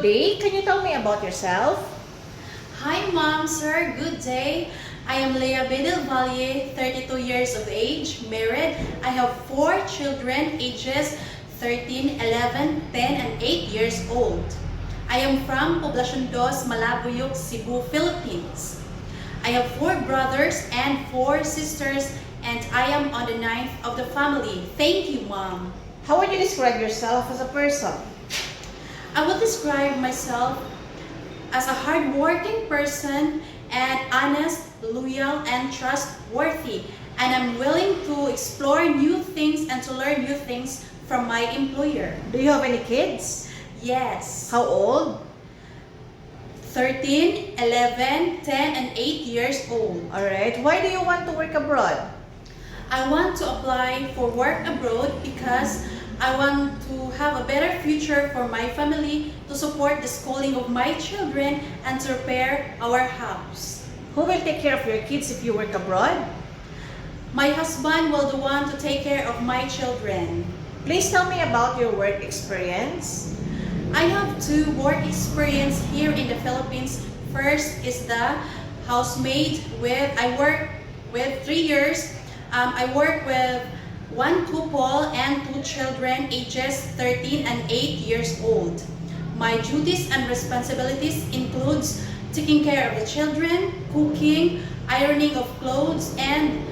day. Can you tell me about yourself? Hi mom, sir, good day. I am Leah Bedel Valle, 32 years of age, married. I have 4 children, ages 13, 11, 10, and 8 years old. I am from Poblacion 2, Malabuyok, Cebu, Philippines. I have 4 brothers and 4 sisters, and I am on the 9th of the family. Thank you, mom. How would you describe yourself as a person? I would describe myself as a hardworking person and honest, loyal, and trustworthy. And I'm willing to explore new things and to learn new things from my employer. Do you have any kids? Yes. How old? 13, 11, 10, and 8 years old. Alright. Why do you want to work abroad? I want to apply for work abroad because I want to have a better future for my family, to support the schooling of my children, and to repair our house. Who will take care of your kids if you work abroad? My husband will the one to take care of my children. Please tell me about your work experience. I have 2 work experience here in the Philippines. First is the housemaid I work with 3 years. I work with 1 couple and 2 children, ages 13 and 8 years old. My duties and responsibilities includes taking care of the children, cooking, ironing of clothes, and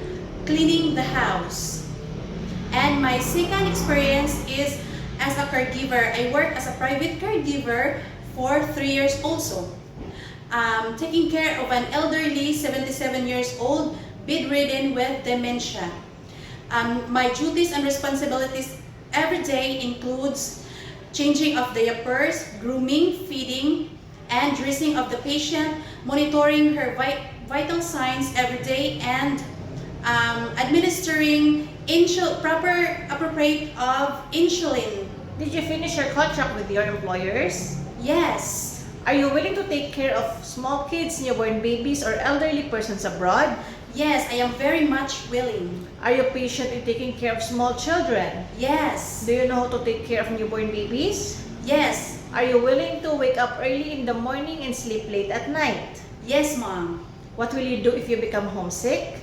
cleaning the house. And my second experience is as a caregiver. I work as a private caregiver for 3 years also. Taking care of an elderly 77 years old, bedridden with dementia. My duties and responsibilities every day includes changing of diapers, grooming, feeding, and dressing of the patient, monitoring her vital signs every day, and administering proper appropriate of insulin. Did you finish your contract with your employers? Yes. Are you willing to take care of small kids, newborn babies, or elderly persons abroad? Yes, I am very much willing. Are you patient in taking care of small children? Yes. Do you know how to take care of newborn babies? Yes. Are you willing to wake up early in the morning and sleep late at night? Yes, mom. What will you do if you become homesick?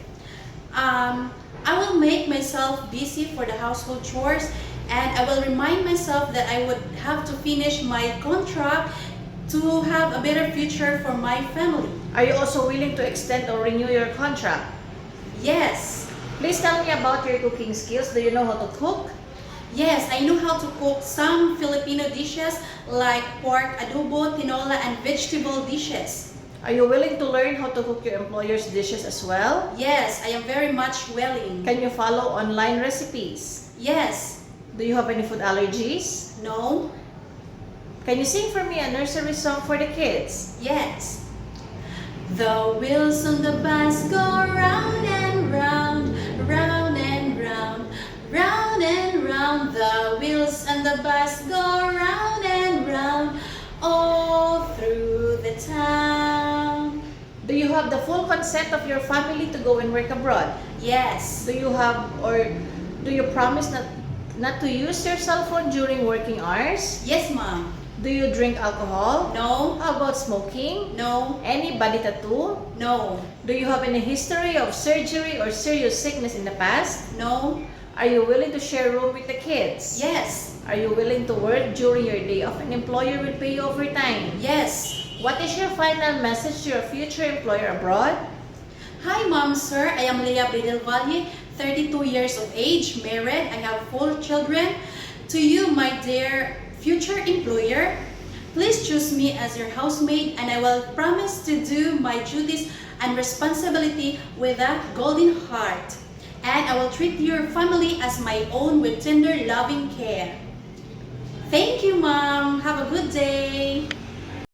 I will make myself busy for the household chores, and I will remind myself that I would have to finish my contract to have a better future for my family. Are you also willing to extend or renew your contract? Yes. Please tell me about your cooking skills. Do you know how to cook? Yes, I know how to cook some Filipino dishes like pork adobo, tinola, and vegetable dishes. Are you willing to learn how to cook your employer's dishes as well? Yes, I am very much willing. Can you follow online recipes? Yes. Do you have any food allergies? No. Can you sing for me a nursery song for the kids? Yes. The wheels on the bus go round and round, round and round, round and round. The wheels on the bus go round and round, all through the town. Do you have the full consent of your family to go and work abroad? Yes. Do you promise not to use your cell phone during working hours? Yes, mom. Do you drink alcohol? No. How about smoking? No. Any body tattoo? No. Do you have any history of surgery or serious sickness in the past? No. Are you willing to share room with the kids? Yes. Are you willing to work during your day off? An employer will pay you overtime. Yes. What is your final message to your future employer abroad? Hi, mom, sir. I am Leah Bedel Valle, 32 years of age, married. I have 4 children. To you, my dear future employer, please choose me as your housemaid, and I will promise to do my duties and responsibility with a golden heart. And I will treat your family as my own with tender, loving care. Thank you, mom. Have a good day.